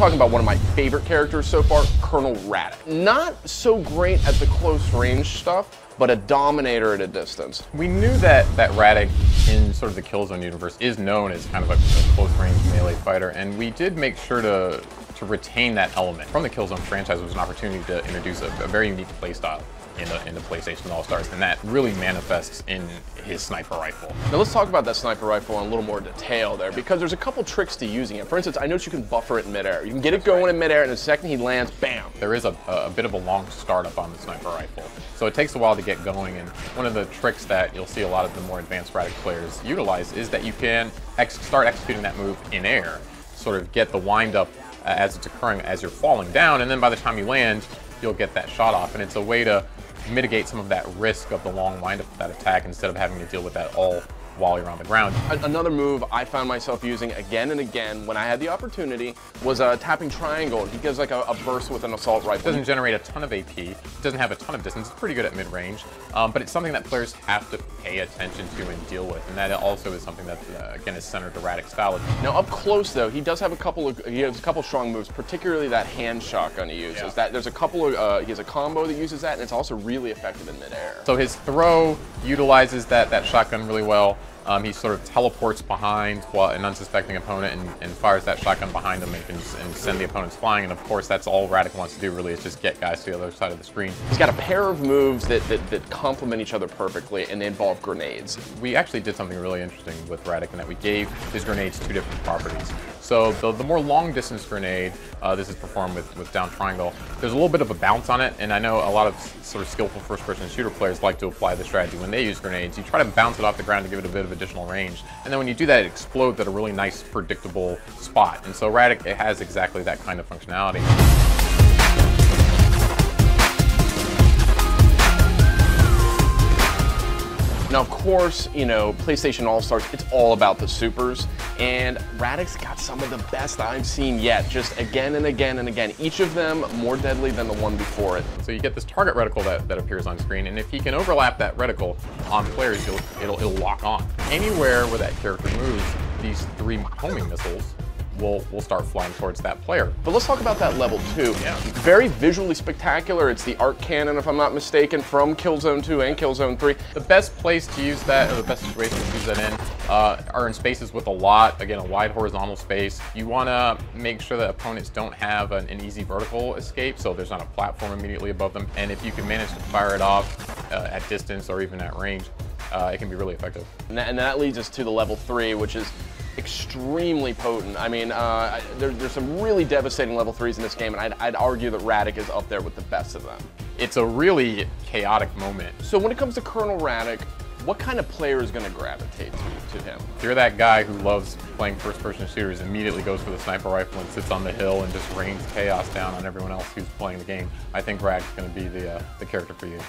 talking about one of my favorite characters so far, Colonel Radec. Not so great at the close range stuff, but a dominator at a distance. We knew that Radec in sort of the Killzone universe is known as kind of a close range melee fighter, and we did make sure to retain that element. From the Killzone franchise, it was an opportunity to introduce a very unique playstyle in the PlayStation All-Stars, and that really manifests in his sniper rifle. Now let's talk about that sniper rifle in a little more detail there, because there's a couple tricks to using it. For instance, I noticed you can buffer it in midair. You can get it going in midair, and the second he lands, bam! There is a bit of a long startup on the sniper rifle, so it takes a while to get going, and one of the tricks that you'll see a lot of the more advanced Radec players utilize is that you can start executing that move in air, sort of get the wind up as it's occurring as you're falling down, and then by the time you land, you'll get that shot off, and it's a way to mitigate some of that risk of the long windup of that attack instead of having to deal with that all while you're on the ground. Another move I found myself using again and again when I had the opportunity was tapping triangle. He gives like a burst with an assault rifle. It doesn't generate a ton of AP, it doesn't have a ton of distance, it's pretty good at mid-range, but it's something that players have to pay attention to and deal with, and that also is something that, again, is centered to Radec's style. Now up close though, he does have a couple strong moves, particularly that hand shotgun he uses. Yeah. There's a couple of, he has a combo that uses that, and it's also really effective in midair. So his throw utilizes that shotgun really well. He sort of teleports behind an unsuspecting opponent and fires that shotgun behind him and send the opponents flying. And of course, that's all Radec wants to do really, is just get guys to the other side of the screen. He's got a pair of moves that complement each other perfectly, and they involve grenades. We actually did something really interesting with Radec in that we gave his grenades two different properties. So the more long distance grenade, this is performed with down triangle. There's a little bit of a bounce on it, and I know a lot of sort of skillful first person shooter players like to apply the strategy when they use grenades. You try to bounce it off the ground to give it a bit of additional range, and then when you do that, it explodes at a really nice predictable spot. And so Radec, it has exactly that kind of functionality. Now, of course, you know, PlayStation All-Stars, it's all about the supers, and Radec's got some of the best I've seen yet, just again and again and again. Each of them more deadly than the one before it. So you get this target reticle that appears on screen, and if he can overlap that reticle on players, it'll lock on. Anywhere where that character moves, these three homing missiles will start flying towards that player. But let's talk about that level 2. Yeah. Very visually spectacular. It's the arc cannon, if I'm not mistaken, from Killzone 2 and Killzone 3. The best place to use that, or the best situation to use that in, are in spaces with a wide horizontal space. You want to make sure that opponents don't have an easy vertical escape, so there's not a platform immediately above them. And if you can manage to fire it off at distance or even at range, it can be really effective. And that leads us to the level 3, which is extremely potent. I mean, there's some really devastating level 3s in this game, and I'd argue that Radec is up there with the best of them. It's a really chaotic moment. So when it comes to Colonel Radec, what kind of player is going to gravitate to him? If you're that guy who loves playing first-person shooters, immediately goes for the sniper rifle and sits on the hill and just rains chaos down on everyone else who's playing the game, I think Radec's going to be the character for you.